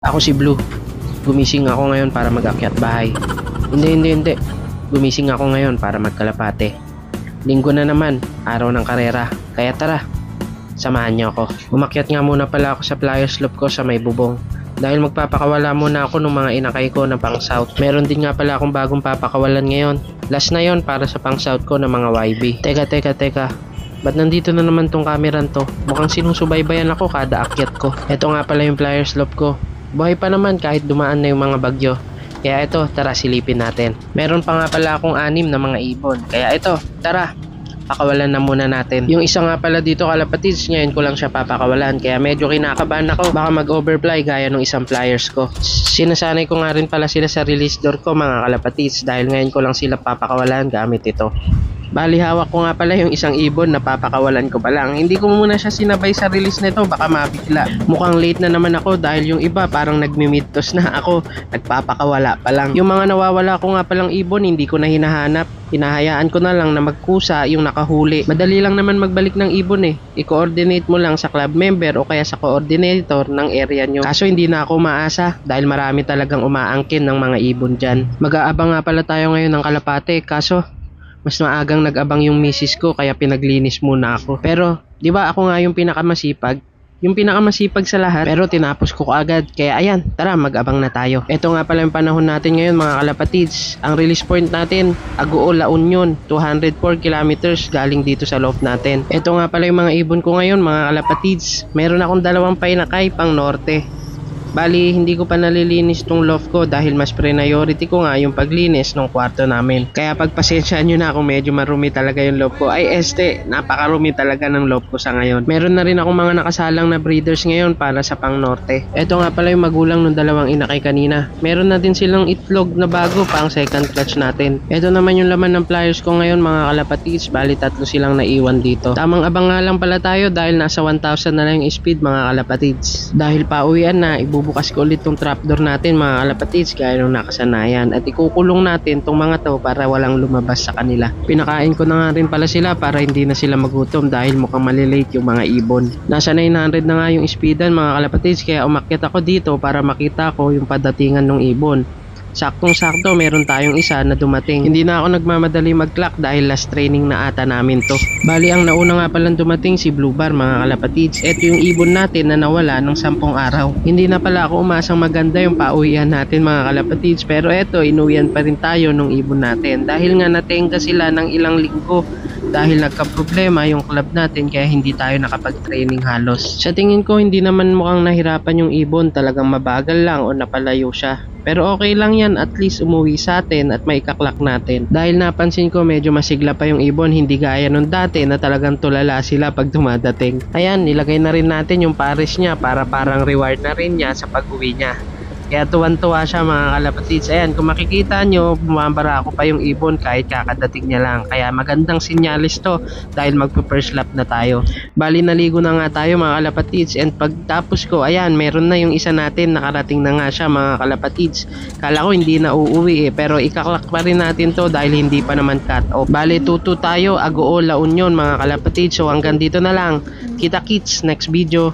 Ako si Blue. Gumising ako ngayon para mag-akyat bahay. Hindi. Gumising ako ngayon para magkalapate. Linggo na naman, araw ng karera. Kaya tara, samahan niyo ako. Umakyat nga muna pala ako sa flyer slope ko sa may bubong. Dahil magpapakawala muna ako ng mga inakay ko na pang south. Meron din nga pala akong bagong papakawalan ngayon. Last na yon para sa pang south ko ng mga YB. Teka. Ba't nandito na naman tong kameran to? Mukhang sinusubaybayan ako kada akyat ko. Ito nga pala yung flyer slope ko. Buhay pa naman kahit dumaan na yung mga bagyo. Kaya ito, tara silipin natin. Meron pa nga pala akong 6 na mga ibon. Kaya ito, tara, pakawalan na muna natin. Yung isa nga pala dito kalapatids, ngayon ko lang siya papakawalan. Kaya medyo kinakabahan ako, baka mag-overfly gaya ng isang flyers ko. Sinasanay ko nga rin pala sila sa release door ko mga kalapatids. Dahil ngayon ko lang sila papakawalan gamit ito. Bali hawak ko nga pala yung isang ibon na papakawalan ko pa lang. Hindi ko muna siya sinabay sa release nito, baka mabigla. Mukhang late na naman ako dahil yung iba parang nagmi-midtos na ako. Nagpapakawala pa lang. Yung mga nawawala ko nga palang ibon, hindi ko na hinahanap. Hinahayaan ko na lang na magkusa yung nakahuli. Madali lang naman magbalik ng ibon eh. I-coordinate mo lang sa club member o kaya sa coordinator ng area nyo. Kaso hindi na ako maasa dahil marami talagang umaangkin ng mga ibon dyan. Mag-aabang nga pala tayo ngayon ng kalapate, kaso mas maagang nag-abang yung misis ko kaya pinaglinis muna ako. Pero, di ba ako nga yung pinakamasipag? Yung pinakamasipag sa lahat, pero tinapos ko agad. Kaya ayan, tara mag-abang na tayo. Ito nga pala yung panahon natin ngayon mga kalapatids. Ang release point natin, Agoo, La Union, 204 kilometers galing dito sa loft natin. Ito nga pala yung mga ibon ko ngayon mga kalapatids. Meron akong 2 painakay pang norte. Bali, hindi ko pa nalilinis tong loft ko dahil mas priority ko nga yung paglinis ng kwarto namin. Kaya pagpasensyaan nyo na kung medyo marumi talaga yung loft ko. Ay napakarumi talaga ng loft ko sa ngayon. Meron na rin akong mga nakasalang na breeders ngayon para sa pang norte. Ito nga pala yung magulang ng 2 inakay kanina. Meron na din silang itlog na bago pang second clutch natin. Ito naman yung laman ng flyers ko ngayon mga kalapatids. Bali 3 silang naiwan dito. Tamang abang nga lang pala tayo dahil nasa 1,000 na lang yung speed mga kalapatids. Dahil pauwian na, bukas ko ulit tong trapdoor natin mga kalapatids gaya ng nakasanayan at ikukulong natin tong mga to para walang lumabas sa kanila. Pinakain ko na nga rin pala sila para hindi na sila magutom dahil mukhang malilate yung mga ibon. Nasa 900 na nga yung speedan mga kalapatids kaya umakyat ako dito para makita ko yung padatingan ng ibon. Saktong-sakto meron tayong isa na dumating. Hindi na ako nagmamadali mag-clock dahil last training na ata namin to. Bali ang nauna nga palang dumating si Blue Bar mga kalapatids. Ito yung ibon natin na nawala ng 10 araw. Hindi na pala ako umasang maganda yung pauwian natin mga kalapatids. Pero eto, inuwian pa rin tayo ng ibon natin. Dahil nga natenga sila ng ilang linggo. Dahil nagka-problema yung club natin kaya hindi tayo nakapag-training halos. Sa tingin ko hindi naman mukhang nahirapan yung ibon. Talagang mabagal lang o napalayo siya. Pero okay lang yan, at least umuwi sa atin at maikaklak natin. Dahil napansin ko medyo masigla pa yung ibon, hindi gaya nung dati na talagang tulala sila pag dumadating. Ayan, nilagay na rin natin yung pares niya para parang reward na rin niya sa pag-uwi niya. Kaya tuwan-tuwa siya mga kalapatids. Ayan, kung makikita nyo, bumabara ako pa yung ibon kahit kakadating niya lang. Kaya magandang sinyalis to dahil magpo-first lap na tayo. Bali naligo na nga tayo mga kalapatids. And pagtapos ko, ayan, meron na yung isa natin. Nakarating na nga siya mga kalapatids. Kala ko hindi na uuwi pero ikaklak pa rin natin to dahil hindi pa naman cut off. Bali tuto tayo, Agoo, La Union mga kalapatids. So hanggang dito na lang. Kita kits, next video.